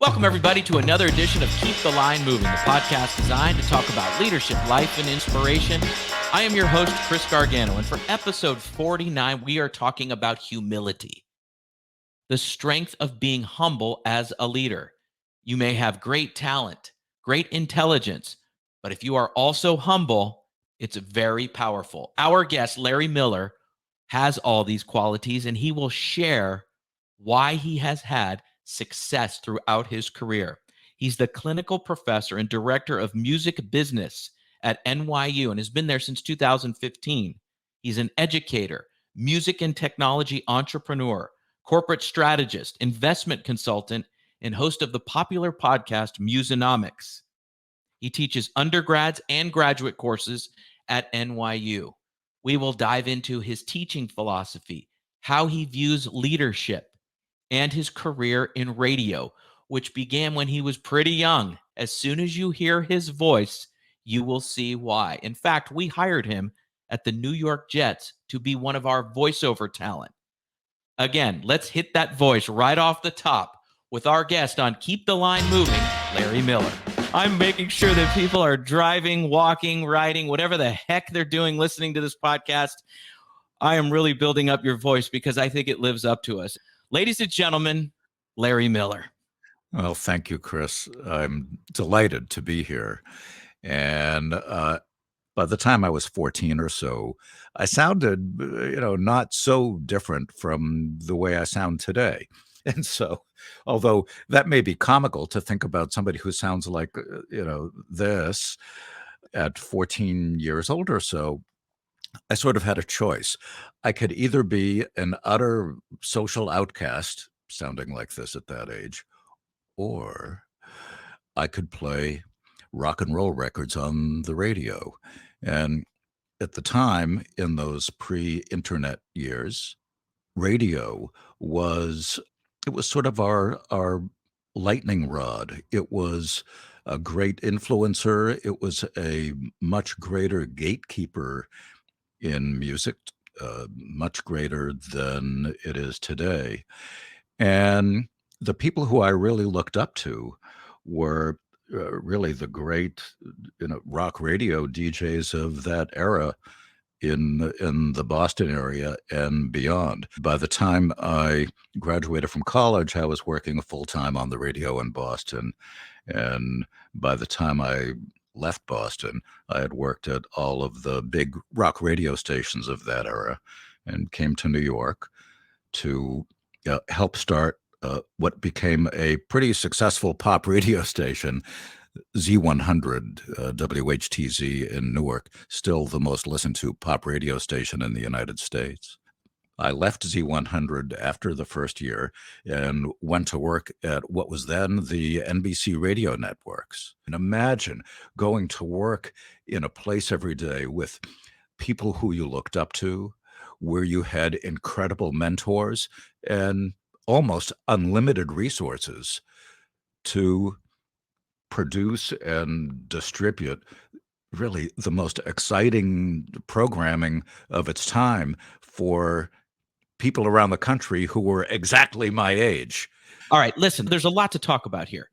Welcome, everybody, to another edition of Keep the Line Moving, the podcast designed to talk about leadership, life, and inspiration. I am your host, Chris Gargano, and for episode 49, we are talking about humility, the strength of being humble as a leader. You may have great talent, great intelligence, but if you are also humble, it's very powerful. Our guest, Larry Miller, has all these qualities, and he will share why he has had success throughout his career. He's the clinical professor and director of music business at NYU and has been there since 2015. He's an educator, music and technology entrepreneur, corporate strategist, investment consultant, and host of the popular podcast Musonomics. He teaches undergrads and graduate courses at NYU. We will dive into his teaching philosophy, how he views leadership, and his career in radio, which began when he was pretty young. As soon as you hear his voice, you will see why. In fact, we hired him at the New York Jets to be one of our voiceover talent. Again, let's hit that voice right off the top with our guest on Keep the Line Moving, Larry Miller. I'm making sure that people are driving, walking, riding, whatever the heck they're doing listening to this podcast. I am really building up your voice because I think it lives up to us. Ladies and gentlemen, Larry Miller. Well, thank you, Chris. I'm delighted to be here. And by the time I was 14 or so, I sounded, not so different from the way I sound today. And so, although that may be comical to think about somebody who sounds like, this at 14 years old or so, I sort of had a choice. I could either be an utter social outcast, sounding like this at that age, or I could play rock and roll records on the radio. And at the time, in those pre-internet years, radio was sort of our lightning rod. It was a great influencer. It was a much greater gatekeeper in music, much greater than it is today. And the people who I really looked up to were really the great, rock radio DJs of that era in the Boston area and beyond. By the time I graduated from college, I was working full-time on the radio in Boston. And by the time I left Boston, I had worked at all of the big rock radio stations of that era and came to New York to help start what became a pretty successful pop radio station, Z100, WHTZ in Newark, still the most listened to pop radio station in the United States. I left Z100 after the first year and went to work at what was then the NBC radio networks. And imagine going to work in a place every day with people who you looked up to, where you had incredible mentors and almost unlimited resources to produce and distribute really the most exciting programming of its time for people around the country who were exactly my age. All right, listen, there's a lot to talk about here.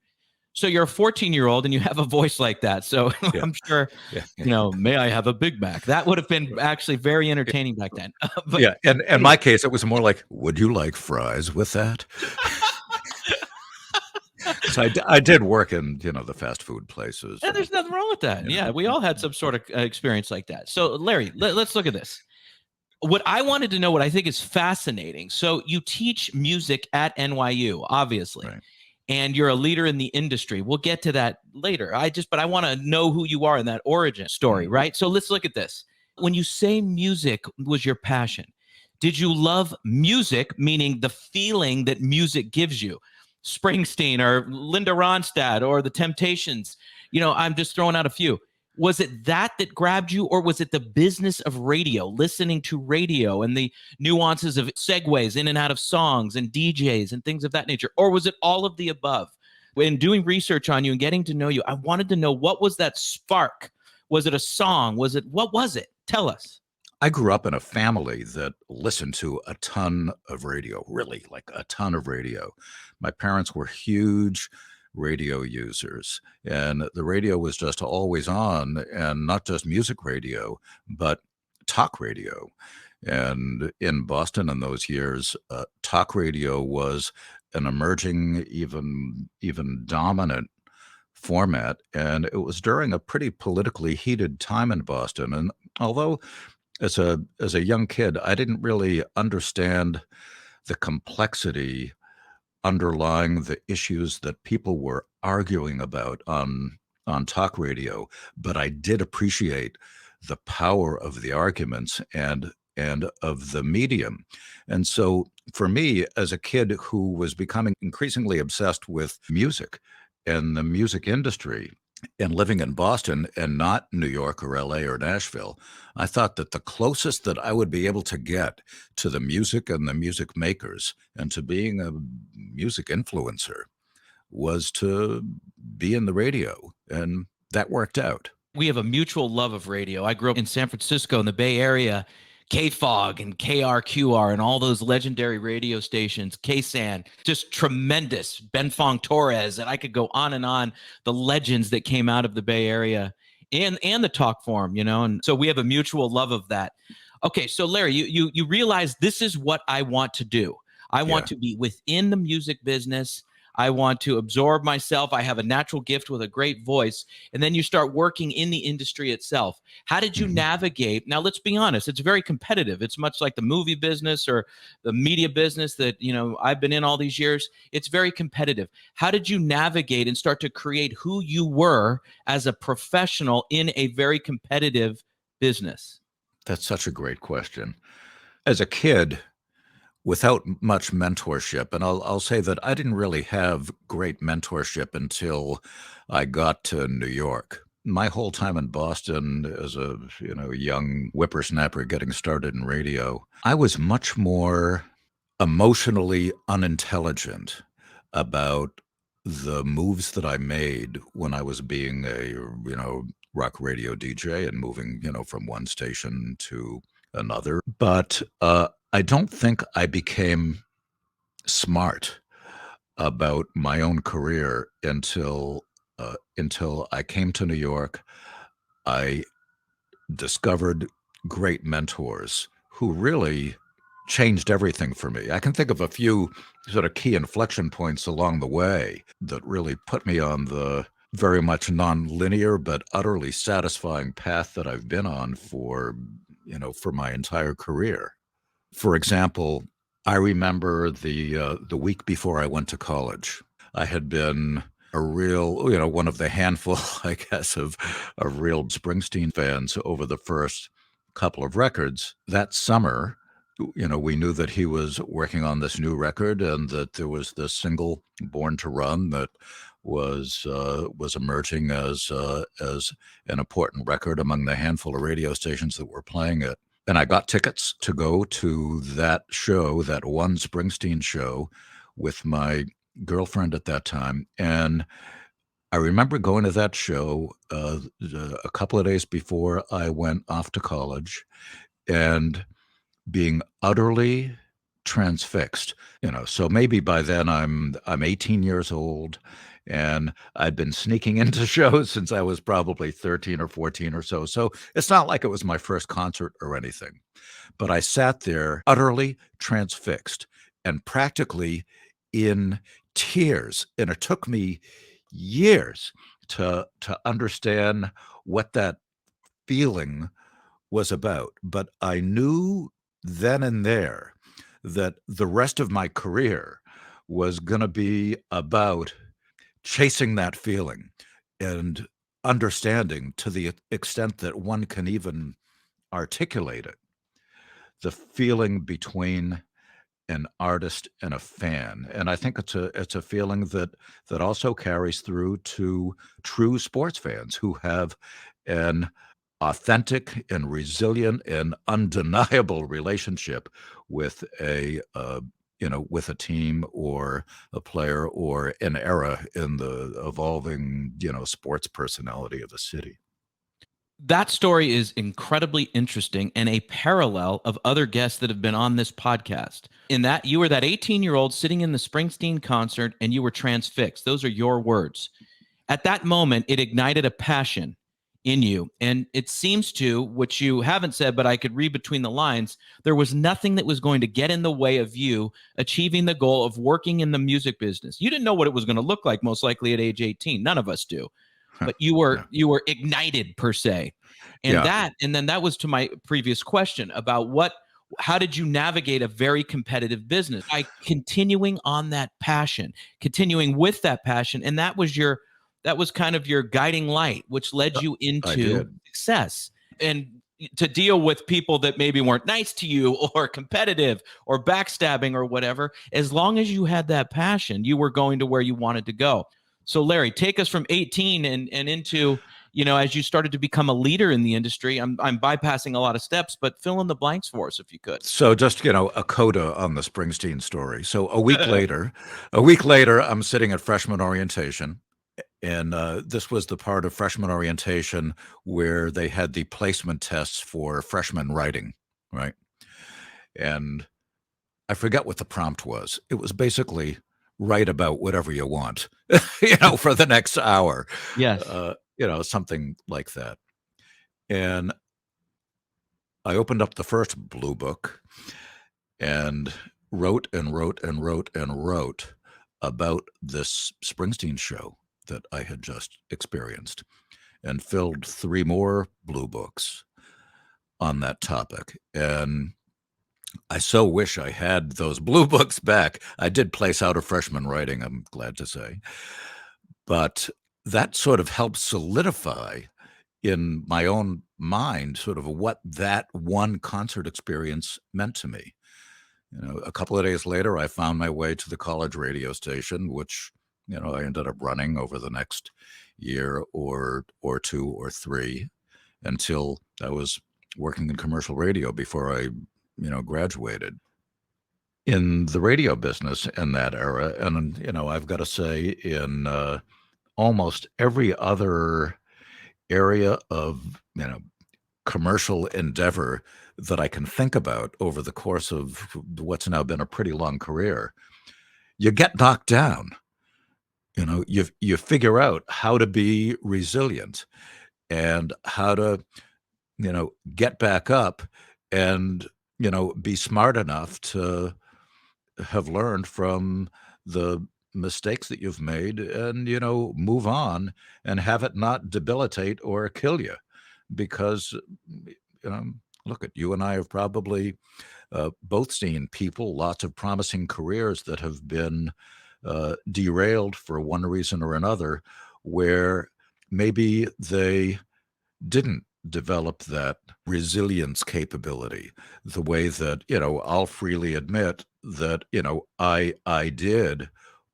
So you're a 14-year-old and you have a voice like that. So Yeah. I'm sure, may I have a Big Mac? That would have been actually very entertaining back then. But Yeah, and in my case, it was more like, would you like fries with that? So I did work in, the fast food places. And there's nothing wrong with that. Yeah, we all had some sort of experience like that. So Larry, let's look at this. What I wanted to know, what I think is fascinating. So you teach music at NYU, obviously. Right. And you're a leader in the industry. We'll get to that later. But I want to know who you are in that origin story, right? So let's look at this. When you say music was your passion, did you love music, meaning the feeling that music gives you? Springsteen or Linda Ronstadt or the Temptations? I'm just throwing out a few. Was it that grabbed you, or was it the business of radio, listening to radio and the nuances of segues in and out of songs and DJs and things of that nature? Or was it all of the above? When doing research on you and getting to know you, I wanted to know, what was that spark? Was it a song? What was it? Tell us. I grew up in a family that listened to a ton of radio, really like a ton of radio. My parents were huge radio users. And the radio was just always on, and not just music radio, but talk radio. And in Boston in those years, talk radio was an emerging, even dominant format, and it was during a pretty politically heated time in Boston. And although as a young kid, I didn't really understand the complexity underlying the issues that people were arguing about on talk radio, but I did appreciate the power of the arguments and of the medium. And so for me, as a kid who was becoming increasingly obsessed with music and the music industry, and living in Boston and not New York or LA or Nashville, I thought that the closest that I would be able to get to the music and the music makers and to being a music influencer was to be in the radio. And that worked out. We have a mutual love of radio. I grew up in San Francisco in the Bay Area, KFOG and KRQR and all those legendary radio stations, KSAN, just tremendous. Ben Fong Torres, and I could go on, the legends that came out of the Bay Area and the talk form, and so we have a mutual love of that. Okay, so Larry, you realize this is what I want to do. I want to be within the music business. I want to absorb myself. I have a natural gift with a great voice. And then you start working in the industry itself. How did you navigate? Now, let's be honest. It's very competitive. It's much like the movie business or the media business that, I've been in all these years. It's very competitive. How did you navigate and start to create who you were as a professional in a very competitive business? That's such a great question. As a kid, without much mentorship, and I'll say that I didn't really have great mentorship until I got to New York. My whole time in Boston as a young whippersnapper getting started in radio, I was much more emotionally unintelligent about the moves that I made when I was being a rock radio DJ and moving from one station to another. But I don't think I became smart about my own career until I came to New York. I discovered great mentors who really changed everything for me. I can think of a few sort of key inflection points along the way that really put me on the very much non-linear but utterly satisfying path that I've been on for my entire career. For example, I remember the week before I went to college. I had been a real, one of the handful, I guess, of real Springsteen fans over the first couple of records. That summer, we knew that he was working on this new record and that there was this single, Born to Run, that was emerging as an important record among the handful of radio stations that were playing it. And I got tickets to go to that show, that one Springsteen show, with my girlfriend at that time. And I remember going to that show a couple of days before I went off to college and being utterly transfixed. So maybe by then I'm 18 years old, and I'd been sneaking into shows since I was probably 13 or 14 or so. So it's not like it was my first concert or anything. But I sat there utterly transfixed and practically in tears. And it took me years to understand what that feeling was about. But I knew then and there that the rest of my career was going to be about chasing that feeling and understanding, to the extent that one can even articulate it, the feeling between an artist and a fan. And I think it's a feeling that also carries through to true sports fans who have an authentic and resilient and undeniable relationship with with a team or a player or an era in the evolving sports personality of a city. That story is incredibly interesting and a parallel of other guests that have been on this podcast. In that, you were that 18-year-old sitting in the Springsteen concert and you were transfixed. Those are your words. At that moment, it ignited a passion in you. And it seems to, which you haven't said, but I could read between the lines, there was nothing that was going to get in the way of you achieving the goal of working in the music business. You didn't know what it was going to look like, most likely at age 18. None of us do. But you were Yeah. you were ignited per se. And Yeah. then that was to my previous question about how did you navigate a very competitive business by continuing on that passion, continuing with that passion, and that was kind of your guiding light, which led Uh, you I into did. success. And to deal with people that maybe weren't nice to you or competitive or backstabbing or whatever, as long as you had that passion, you were going to where you wanted to go. So Larry, take us from 18 and into, as you started to become a leader in the industry. I'm bypassing a lot of steps, but fill in the blanks for us if you could. So just, a coda on the Springsteen story. So a week later, I'm sitting at freshman orientation. And this was the part of freshman orientation where they had the placement tests for freshman writing, right? And I forget what the prompt was. It was basically write about whatever you want, for the next hour, Yes. something like that. And I opened up the first blue book and wrote and wrote and wrote and wrote about this Springsteen show that I had just experienced, and filled 3 more blue books on that topic. And I so wish I had those blue books back. I did place out a freshman writing, I'm glad to say. But that sort of helped solidify in my own mind sort of what that one concert experience meant to me. A couple of days later, I found my way to the college radio station, which, I ended up running over the next year or 2 or 3 until I was working in commercial radio before I, graduated. In the radio business in that era, and, I've got to say in almost every other area of, commercial endeavor that I can think about over the course of what's now been a pretty long career, you get knocked down. You figure out how to be resilient and how to, get back up and, be smart enough to have learned from the mistakes that you've made and, move on and have it not debilitate or kill you. Because, look at you and I have probably both seen people, lots of promising careers that have been derailed for one reason or another, where maybe they didn't develop that resilience capability the way that, I'll freely admit that, I did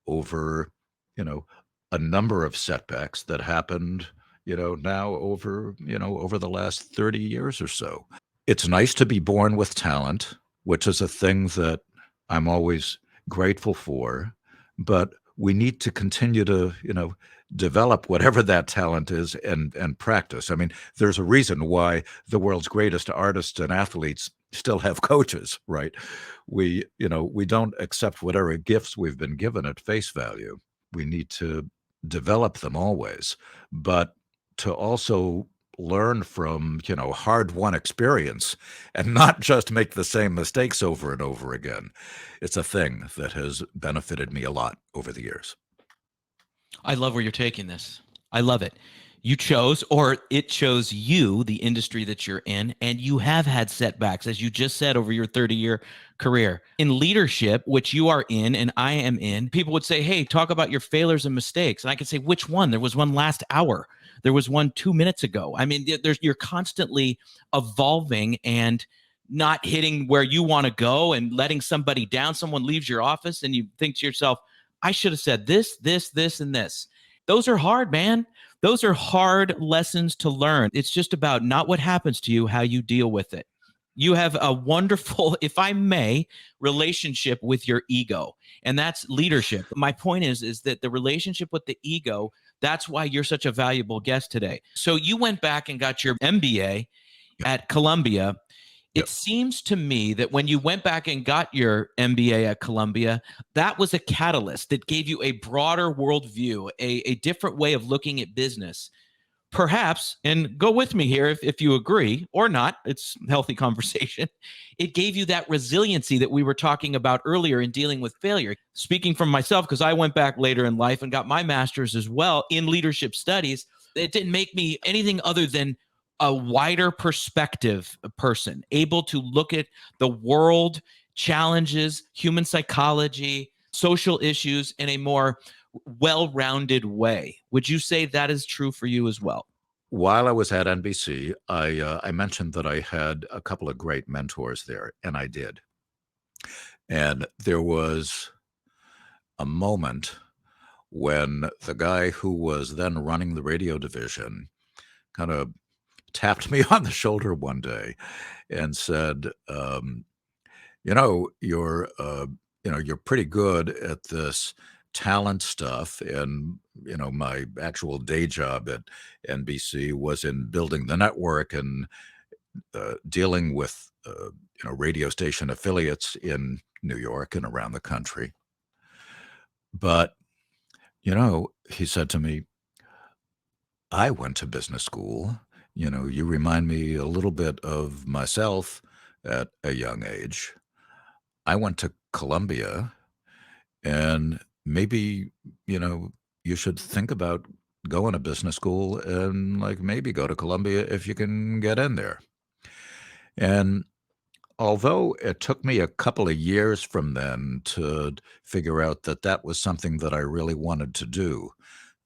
over, you know, a number of setbacks that happened, now over the last 30 years or so. It's nice to be born with talent, which is a thing that I'm always grateful for, but we need to continue to, develop whatever that talent is and practice. I mean, there's a reason why the world's greatest artists and athletes still have coaches, right? We don't accept whatever gifts we've been given at face value. We need to develop them always, but to also learn from, hard-won experience and not just make the same mistakes over and over again. It's a thing that has benefited me a lot over the years. I love where you're taking this. I love it. You chose, or it chose you, the industry that you're in, and you have had setbacks, as you just said, over your 30-year career. In leadership, which you are in and I am in, people would say, hey, talk about your failures and mistakes. And I could say, which one? There was one last hour. There was one 2 minutes ago. I mean, you're constantly evolving and not hitting where you want to go and letting somebody down. Someone leaves your office and you think to yourself, I should have said this, and this. Those are hard, man. Those are hard lessons to learn. It's just about not what happens to you, how you deal with it. You have a wonderful, if I may, relationship with your ego, and that's leadership. My point is that the relationship with the ego, that's why you're such a valuable guest today. So you went back and got your MBA at Columbia. It Yep. seems to me that when you went back and got your MBA at Columbia, that was a catalyst that gave you a broader worldview, a different way of looking at business. Perhaps, and go with me here if you agree or not, it's healthy conversation. It gave you that resiliency that we were talking about earlier in dealing with failure. Speaking from myself, because I went back later in life and got my master's as well in leadership studies, it didn't make me anything other than a wider perspective person, able to look at the world, challenges, human psychology, social issues in a more well-rounded way. Would you say that is true for you as well? While I was at NBC, I mentioned that I had a couple of great mentors there, and I did. And there was a moment when the guy who was then running the radio division kind of tapped me on the shoulder one day and said, "You know, you're pretty good at this talent stuff." And my actual day job at NBC was in building the network and dealing with radio station affiliates in New York and around the country. But he said to me, "I went to business school. You remind me a little bit of myself at a young age. I went to Columbia, and maybe, you know, you should think about going to business school and like maybe go to Columbia if you can get in there." And although it took me a couple of years from then to figure out that that was something that I really wanted to do,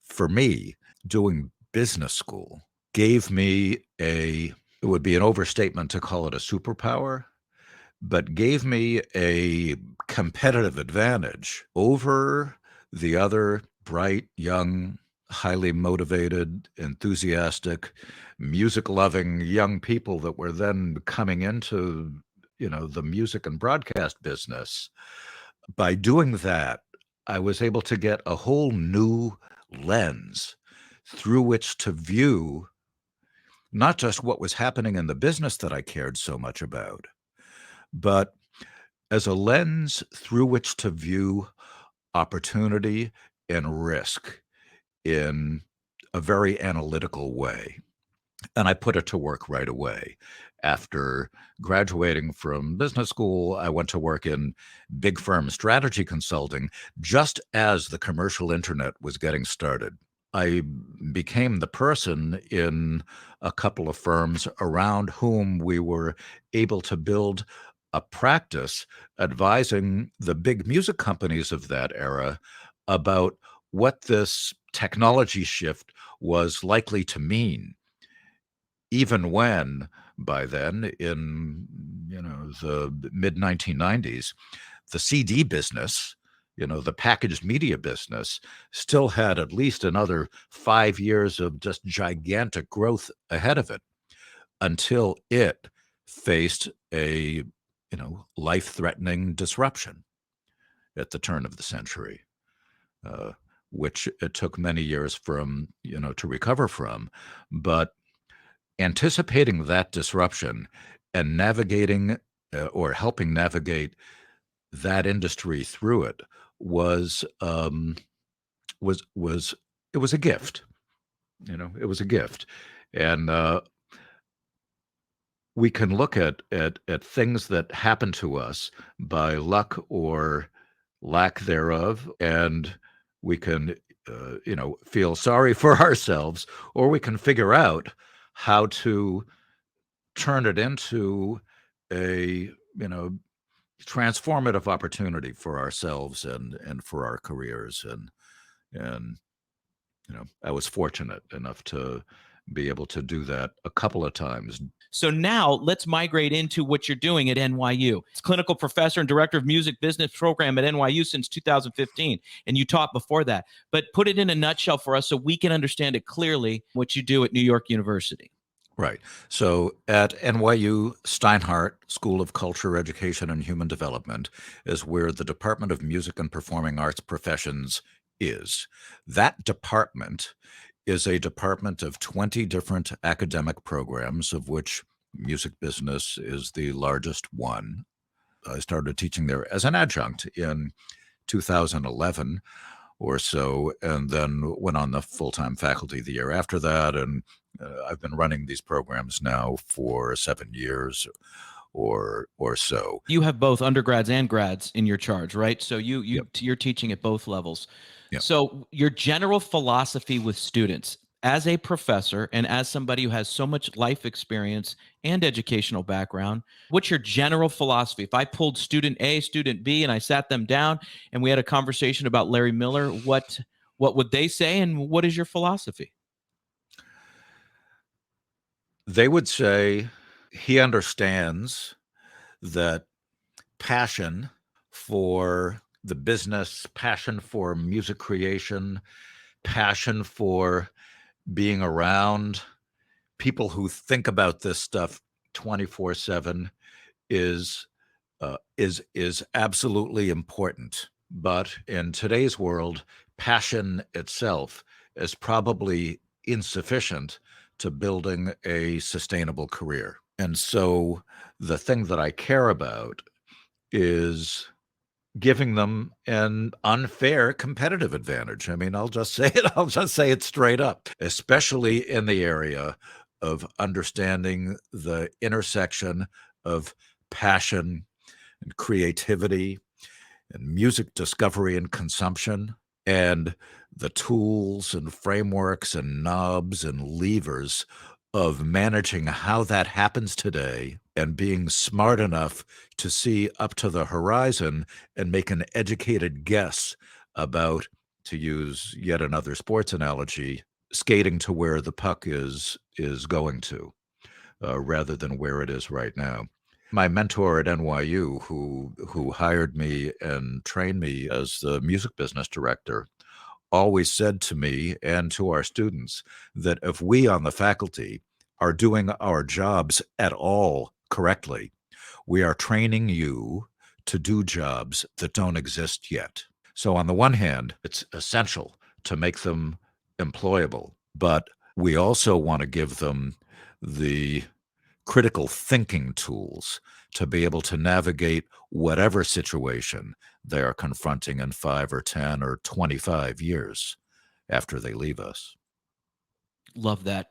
for me, doing business school gave me it would be an overstatement to call it a superpower, but gave me a competitive advantage over the other bright, young, highly motivated, enthusiastic, music-loving young people that were then coming into, the music and broadcast business. By doing that, I was able to get a whole new lens through which to view not just what was happening in the business that I cared so much about, but as a lens through which to view opportunity and risk in a very analytical way. And I put it to work right away. After graduating from business school, I went to work in big firm strategy consulting just as the commercial internet was getting started. I became the person in a couple of firms around whom we were able to build a practice advising the big music companies of that era about what this technology shift was likely to mean, even when by then in the mid 1990s, the CD business, the packaged media business still had at least another 5 years of just gigantic growth ahead of it until it faced a life-threatening disruption at the turn of the century, uh, which it took many years to recover from. But anticipating that disruption and navigating or helping navigate that industry through it was was it was a gift. It was a gift, and we can look at things that happen to us by luck or lack thereof, and we can feel sorry for ourselves, or we can figure out how to turn it into a transformative opportunity for ourselves and for our careers. And I was fortunate enough to be able to do that a couple of times. So now let's migrate into what you're doing at NYU. It's clinical professor and director of music business program at NYU since 2015, and you taught before that. But put it in a nutshell for us so we can understand it clearly, what you do at New York University. Right. So at NYU Steinhardt School of Culture, Education, and Human Development is where the Department of Music and Performing Arts Professions is. That department is a department of 20 different academic programs, of which music business is the largest one. I started teaching there as an adjunct in 2011 or so, and then went on the full-time faculty the year after that. And I've been running these programs now for 7 years or so. You have both undergrads and grads in your charge, right? So Yep. you're teaching at both levels. Yep. So your general philosophy with students as a professor and as somebody who has so much life experience and educational background, what's your general philosophy? If I pulled student A, student B, and I sat them down and we had a conversation about Larry Miller, what would they say, and what is your philosophy? They would say he understands that passion for the business, passion for music creation, passion for being around people who think about this stuff 24/7 is is absolutely important. But in today's world, passion itself is probably insufficient to building a sustainable career. And so the thing that I care about is giving them an unfair competitive advantage. I mean, I'll just say it, I'll just say it straight up, especially in the area of understanding the intersection of passion and creativity and music discovery and consumption, and the tools and frameworks and knobs and levers of managing how that happens today and being smart enough to see up to the horizon and make an educated guess about, to use yet another sports analogy, skating to where the puck is going to, rather than where it is right now. My mentor at NYU, who hired me and trained me as the music business director, always said to me and to our students that if we on the faculty are doing our jobs at all correctly, we are training you to do jobs that don't exist yet. So, on the one hand, it's essential to make them employable, but we also want to give them the critical thinking tools to be able to navigate whatever situation they are confronting in 5 or 10 or 25 years after they leave us. Love that.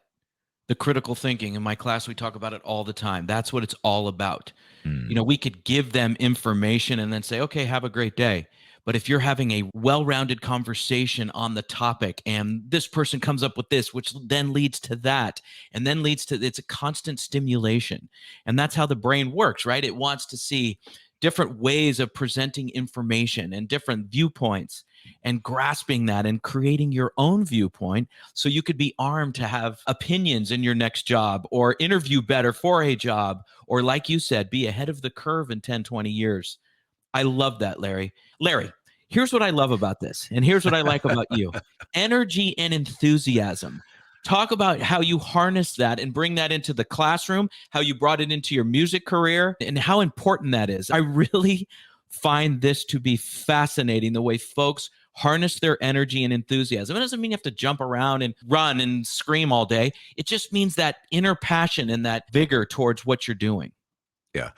The critical thinking. In my class, we talk about it all the time. That's what it's all about. Mm, We could give them information and then say, okay, have a great day. But if you're having a well rounded conversation on the topic and this person comes up with this, which then leads to that, and then leads to it's a constant stimulation. And that's how the brain works, right? It wants to see different ways of presenting information and different viewpoints and grasping that and creating your own viewpoint so you could be armed to have opinions in your next job or interview better for a job or, like you said, be ahead of the curve in 10, 20 years. I love that, Larry. Larry, here's what I love about this, and here's what I like about you: energy and enthusiasm. Talk about how you harness that and bring that into the classroom, how you brought it into your music career, and how important that is. I really find this to be fascinating the way folks harness their energy and enthusiasm. It doesn't mean you have to jump around and run and scream all day. It just means that inner passion and that vigor towards what you're doing. yeah.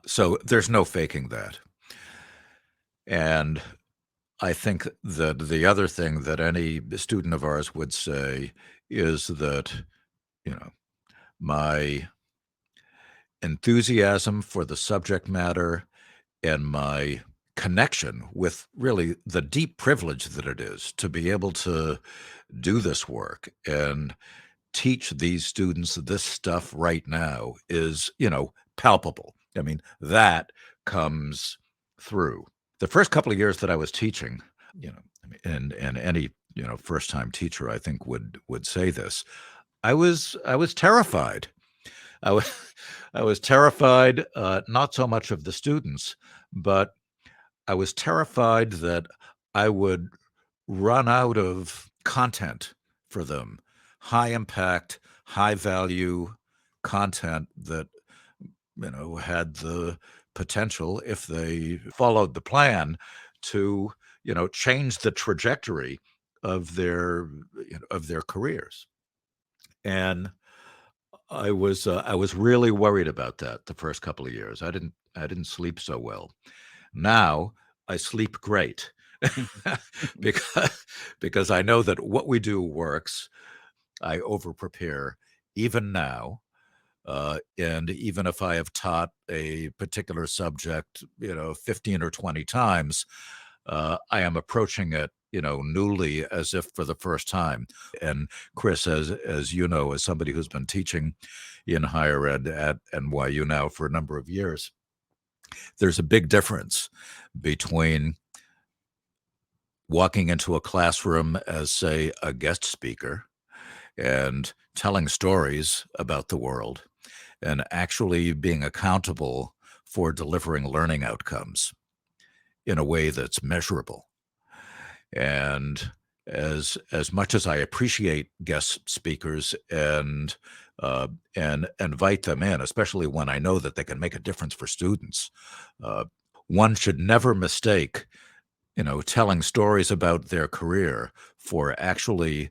So there's no faking that. And I think that the other thing that any student of ours would say is that, you know, my enthusiasm for the subject matter and my connection with really the deep privilege that it is to be able to do this work and teach these students this stuff right now is, palpable. I mean, that comes through. The first couple of years that I was teaching, I mean, and any, first time teacher I think would say this. I was terrified. I was I was terrified, not so much of the students, but I was terrified that I would run out of content for them, high impact, high value, content that had the potential, if they followed the plan, to change the trajectory of their careers. And I was really worried about that the first couple of years. I didn't sleep so well. Now I sleep great because I know that what we do works. I over prepare even now. And even if I have taught a particular subject, 15 or 20 times, I am approaching it, newly, as if for the first time. And Chris, as you know, as somebody who's been teaching in higher ed at NYU now for a number of years, there's a big difference between walking into a classroom as, say, a guest speaker and telling stories about the world, and actually being accountable for delivering learning outcomes in a way that's measurable. And as much as I appreciate guest speakers and invite them in, especially when I know that they can make a difference for students, uh, one should never mistake, telling stories about their career for actually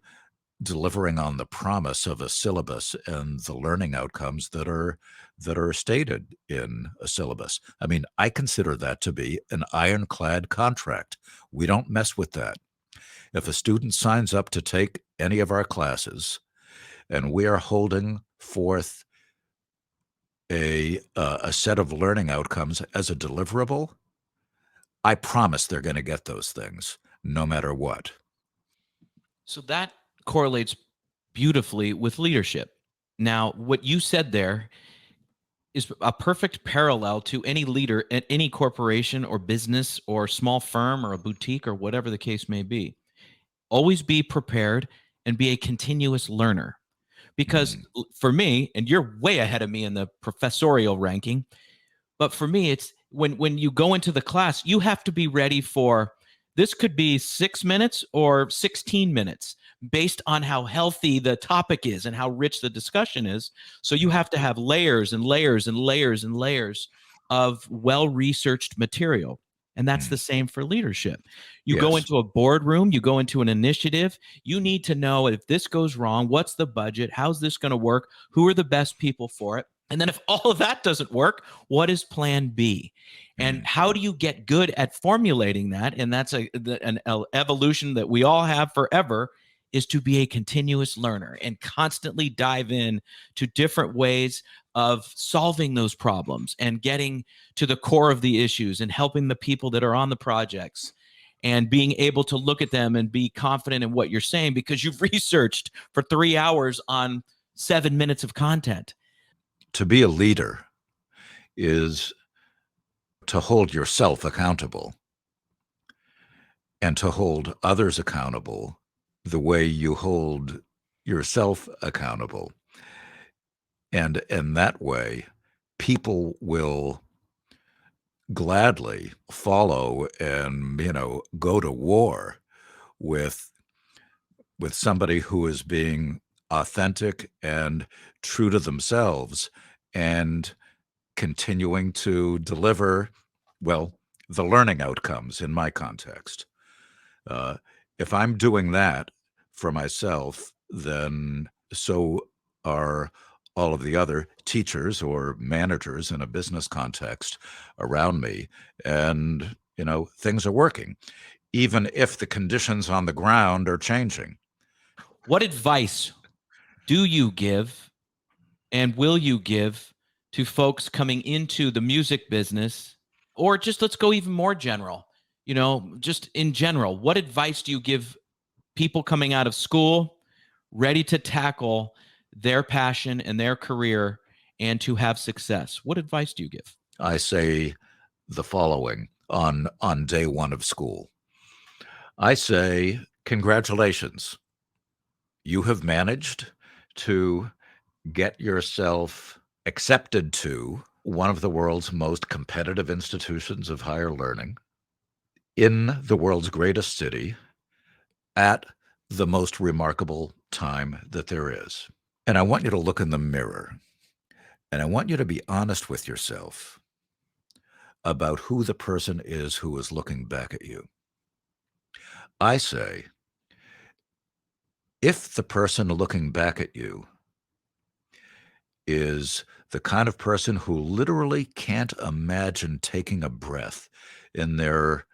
delivering on the promise of a syllabus and the learning outcomes that are stated in a syllabus. I mean, I consider that to be an ironclad contract. We don't mess with that. If a student signs up to take any of our classes and we are holding forth a set of learning outcomes as a deliverable, I promise they're going to get those things no matter what. So that correlates beautifully with leadership. Now, what you said there is a perfect parallel to any leader at any corporation or business or small firm or a boutique or whatever the case may be. Always be prepared and be a continuous learner. Because for me, and you're way ahead of me in the professorial ranking, but for me, it's when you go into the class, you have to be ready for this could be 6 minutes or 16 minutes based on how healthy the topic is and how rich the discussion is. So you have to have layers and layers and layers and layers of well-researched material. And that's the same for leadership. You go Yes. into a boardroom, you go into an initiative, you need to know if this goes wrong, what's the budget, how's this going to work, who are the best people for it. And then if all of that doesn't work, what is plan B? And how do you get good at formulating that? And that's an evolution that we all have forever, is to be a continuous learner and constantly dive in to different ways of solving those problems and getting to the core of the issues and helping the people that are on the projects and being able to look at them and be confident in what you're saying because you've researched for 3 hours on 7 minutes of content. To be a leader is to hold yourself accountable and to hold others accountable the way you hold yourself accountable. And in that way, people will gladly follow and, go to war with somebody who is being authentic and true to themselves and continuing to deliver, well, the learning outcomes in my context. Uh, if I'm doing that for myself, then so are all of the other teachers or managers in a business context around me. And, things are working, even if the conditions on the ground are changing. What advice do you give and will you give to folks coming into the music business? Or just let's go even more general, just in general, what advice do you give people coming out of school ready to tackle their passion and their career and to have success? What advice do you give? I say the following on day one of school. I say, congratulations. You have managed to get yourself accepted to one of the world's most competitive institutions of higher learning in the world's greatest city at the most remarkable time that there is. And I want you to look in the mirror And I want you to be honest with yourself about who the person is who is looking back at you. I say, if the person looking back at you is the kind of person who literally can't imagine taking a breath in their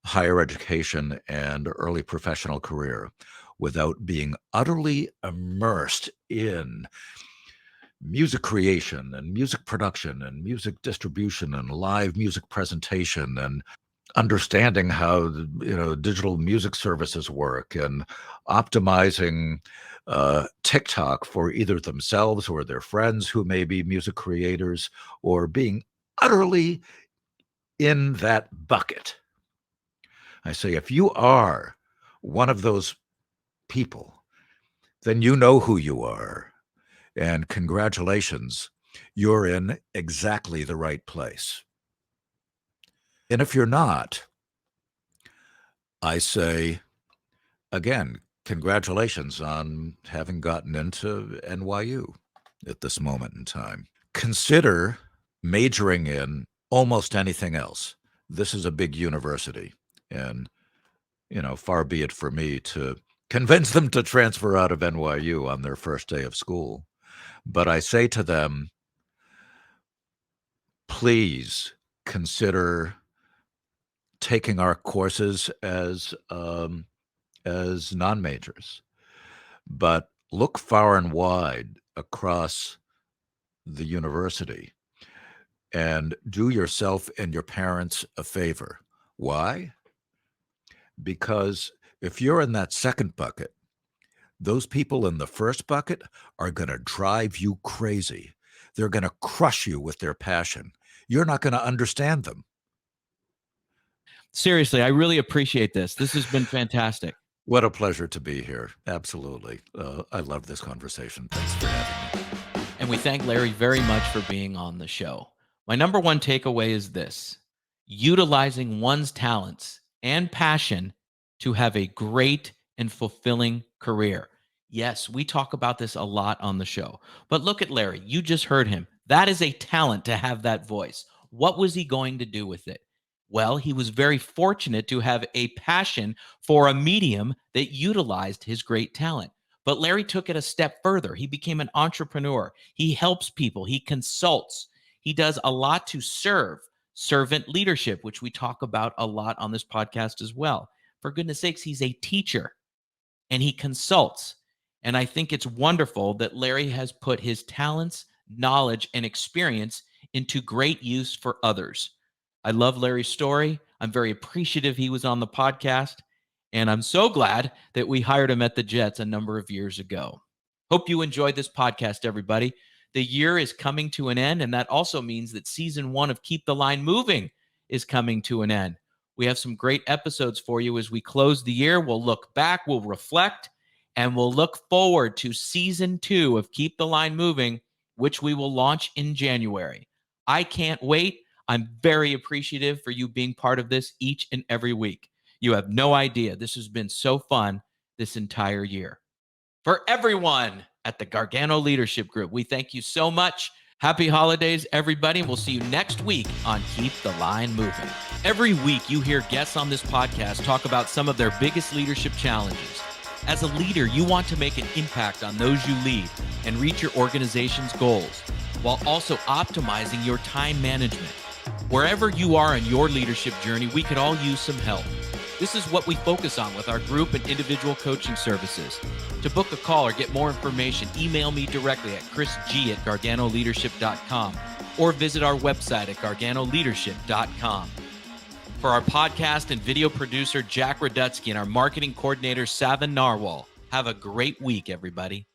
higher education and early professional career without being utterly immersed in music creation and music production and music distribution and live music presentation and understanding how digital music services work and optimizing TikTok for either themselves or their friends who may be music creators, or being utterly in that bucket. I say, if you are one of those people, then you know who you are. And congratulations, you're in exactly the right place. And if you're not, I say, again, congratulations on having gotten into NYU at this moment in time. Consider majoring in almost anything else. This is a big university, and far be it for me to convince them to transfer out of NYU on their first day of school. But I say to them, please consider taking our courses as non-majors, but look far and wide across the university and do yourself and your parents a favor. Why? Because if you're in that second bucket, those people in the first bucket are going to drive you crazy. They're going to crush you with their passion. You're not going to understand them. Seriously, I really appreciate this. This has been fantastic. What a pleasure to be here. Absolutely. I love this conversation. Thanks for having me. And we thank Larry very much for being on the show. My number one takeaway is this: utilizing one's talents and passion to have a great and fulfilling career. Yes, we talk about this a lot on the show, but look at Larry. You just heard him. That is a talent to have that voice. What was he going to do with it? Well, he was very fortunate to have a passion for a medium that utilized his great talent. But Larry took it a step further. He became an entrepreneur. He helps people. He consults. He does a lot to serve servant leadership, which we talk about a lot on this podcast as well. For goodness sakes, he's a teacher and he consults. And I think it's wonderful that Larry has put his talents, knowledge, and experience into great use for others. I love Larry's story. I'm very appreciative he was on the podcast. And I'm so glad that we hired him at the Jets a number of years ago. Hope you enjoyed this podcast, everybody. The year is coming to an end, and that also means that season 1 of Keep the Line Moving is coming to an end. We have some great episodes for you as we close the year. We'll look back, we'll reflect, and we'll look forward to season 2 of Keep the Line Moving, which we will launch in January. I can't wait. I'm very appreciative for you being part of this each and every week. You have no idea. This has been so fun this entire year. For everyone at the Gargano Leadership Group, we thank you so much. Happy holidays, everybody. We'll see you next week on Keep the Line Moving. Every week, you hear guests on this podcast talk about some of their biggest leadership challenges. As a leader, you want to make an impact on those you lead and reach your organization's goals, while also optimizing your time management. Wherever you are in your leadership journey, we could all use some help. This is what we focus on with our group and individual coaching services. To book a call or get more information, email me directly at chrisg@garganoleadership.com or visit our website at garganoleadership.com. For our podcast and video producer, Jack Radutsky, and our marketing coordinator, Savin Narwal, have a great week, everybody.